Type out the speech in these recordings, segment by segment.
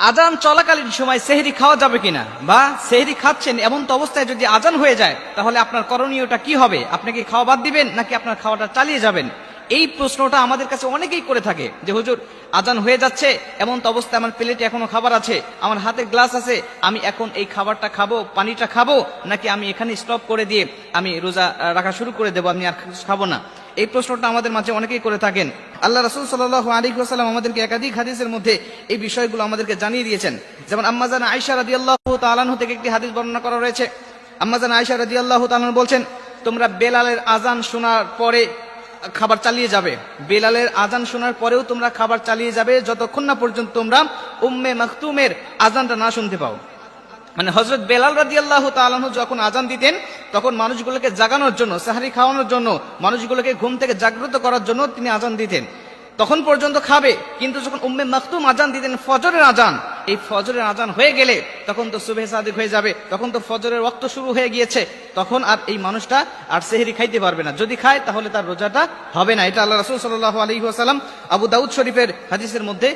আজান চলাকালীন সময় সেহরি খাওয়া যাবে কিনা, বা সেহরি খাচ্ছেন এমন তো অবস্থায় যদি আজান হয়ে যায় তাহলে আপনার করণীয়টা কি হবে? আপনি কি খাওয়া বাদ দিবেন নাকি আপনার খাওয়াটা চালিয়ে যাবেন? এই প্রশ্নটা আমাদের কাছে অনেকেই করে থাকে যে হুজুর আজান হয়ে যাচ্ছে, এমন তো অবস্থায় আমার প্লেটে এখনো খাবার আছে, আমার হাতে গ্লাস আছে, আমি এখন এই খাবারটা খাবো, পানিটা খাবো, নাকি আমি এখানে স্টপ করে দিয়ে আমি রোজা রাখা শুরু করে দেবো, আমি আর খাবো না? এই প্রশ্নটা আমাদের মাঝে অনেকেই করে থাকেন। আল্লাহ রাসূল সাল্লাল্লাহু আলাইহি ওয়াসাল্লাম আমাদেরকে একাধিক হাদিসের মধ্যে এই বিষয়গুলো আমাদেরকে জানিয়ে দিয়েছেন। যেমন আম্মা জান আয়েশা রাদিয়াল্লাহু তাআলা আনহা থেকে একটি হাদিস বর্ণনা করা রয়েছে। আম্মা জান আয়েশা রাদিয়াল্লাহু তাআলা বলছেন, তোমরা বেলালের আজান শোনার পরে খাবার চালিয়ে যাবে, বেলালের আজান শোনার পরেও তোমরা খাবার চালিয়ে যাবে যতক্ষণ না পর্যন্ত তোমরা উম্মে মাকতুমের আজানটা না শুনতে পাও। মানে হযরত বেলাল রাদিয়াল্লাহু তাআলা আনহু যখন আজান দিতেন তখন মানুষগুলোকে জাগানোর জন্য, সাহরি খাওয়ানোর জন্য, মানুষগুলোকে ঘুম থেকে জাগ্রত করার জন্য তিনি আজান দিতেন। তখন পর্যন্ত খাবে, কিন্তু যখন উম্মে মাকতুম আজান দিতেন ফজরের আজান, এই ফজরের আজান হয়ে গেলে তখন তো সুবহে সাদিক হয়ে যাবে, তখন তো ফজরের ওয়াক্ত শুরু হয়ে গিয়েছে, তখন আর এই মানুষটা আর সেহরি খাইতে পারবে না। যদি খায় তাহলে তার রোজাটা হবে না। এটা আল্লাহ রাসূল সাল্লাল্লাহু আলাইহি ওয়াসাল্লাম আবু দাউদ শরীফের হাদিসের মধ্যে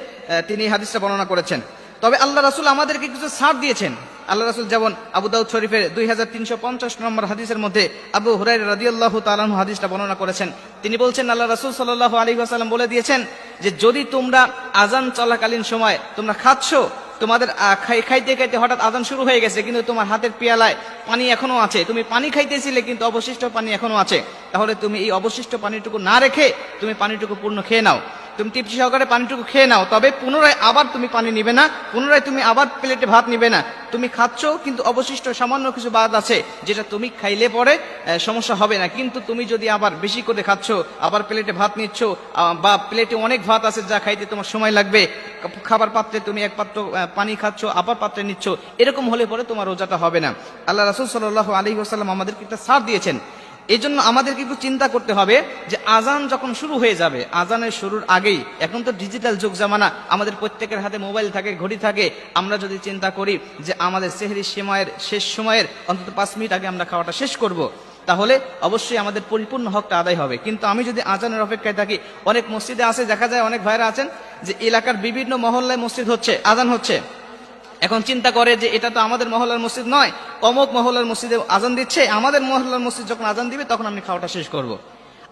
তিনি হাদিসটা বর্ণনা করেছেন। তবে আল্লাহ রাসূল আমাদেরকে কিছু ছাড় দিয়েছেন। আল্লাহ রাসূল যেমন আবু দাউদ শরীফের 2350 নম্বর হাদিসের মধ্যে আবু হুরায়রা রাদিয়াল্লাহু তাআলা আনহু হাদিসটা বর্ণনা করেছেন। তিনি বলছেন, আল্লাহ রাসূল সাল্লাল্লাহু আলাইহি ওয়াসাল্লাম বলে দিয়েছেন যে যদি তোমরা আজান চলাকালীন সময় তোমরা খাচ্ছ, তোমাদের খাইতে খাইতে হঠাৎ আজান শুরু হয়ে গেছে কিন্তু তোমার হাতের পেয়ালায় পানি এখনো আছে, তুমি পানি খাইতেছিলে কিন্তু অবশিষ্ট পানি এখনো আছে, তাহলে তুমি এই অবশিষ্ট পানিটুকু না রেখে তুমি পানিটুকু পূর্ণ খেয়ে নাও। তুমি তৃপ্তি সহকারে পানিটুকু খেয়ে নাও, তবে পুনরায় আবার তুমি পানি নিবে না, পুনরায় তুমি আবার প্লেটে ভাত নিবে না। তুমি খাচ্ছ কিন্তু অবশিষ্ট সামান্য কিছু বাদ আছে যেটা তুমি খাইলে পরে সমস্যা হবে না, কিন্তু তুমি যদি আবার বেশি করে খাচ্ছ, আবার প্লেটে ভাত নিচ্ছ, বা প্লেটে অনেক ভাত আছে যা খাইতে তোমার সময় লাগবে, খাবার পাত্রে তুমি এক পাত্র পানি খাচ্ছ আবার পাত্রে নিচ্ছ, এরকম হলে পরে তোমার রোজাটা হবে না। আল্লাহ রাসূল সাল্লাল্লাহু আলাইহি ওয়াসাল্লাম আমাদেরকে একটা ছাড় দিয়েছেন। এই জন্য আমাদেরকে একটু চিন্তা করতে হবে যে আজান যখন শুরু হয়ে যাবে, আজানের শুরুর আগেই, এখন তো ডিজিটাল যুগ জামানা, আমাদের প্রত্যেকের হাতে মোবাইল থাকে, ঘড়ি থাকে, আমরা যদি চিন্তা করি যে আমাদের সেহরির সময়ের শেষ সময়ের অন্তত 5 মিনিট আগে আমরা খাওয়াটা শেষ করব, তাহলে অবশ্যই আমাদের পরিপূর্ণ হকটা আদায় হবে। কিন্তু আমি যদি আজানের অপেক্ষায় থাকি, অনেক মসজিদে আছে, দেখা যায় অনেক ভাইরা আছেন যে এলাকার বিভিন্ন মহল্লায় মসজিদ হচ্ছে, আজান হচ্ছে, এখন চিন্তা করে যে এটা তো আমাদের মহল্লার মসজিদ নয়, অমুক মহল্লার মসজিদে আজান দিচ্ছে, আমাদের মহল্লার মসজিদ যখন আজান দিবে তখন আমি খাওয়াটা শেষ করব।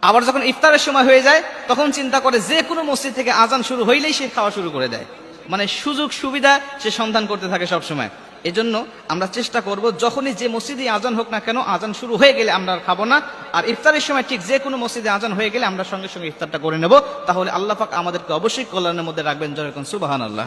আবার যখন ইফতারের সময় হয়ে যায় তখন চিন্তা করে যে কোনো মসজিদ থেকে আজান শুরু হইলেই সে খাওয়া শুরু করে দেয়, মানে সুযোগ সুবিধা সে সন্ধান করতে থাকে সব সময়। এজন্য আমরা চেষ্টা করব যখনই যে মসজিদে আজান হোক না কেন, আজান শুরু হয়ে গেলে আমরা আর খাবো না, আর ইফতারের সময় ঠিক যে কোনো মসজিদে আজান হয়ে গেলে আমরা সঙ্গে সঙ্গে ইফতারটা করে নেব। তাহলে আল্লাহ পাক আমাদেরকে অবশ্যই কল্যাণের মধ্যে রাখবেন। জয় সুবহানাল্লাহ।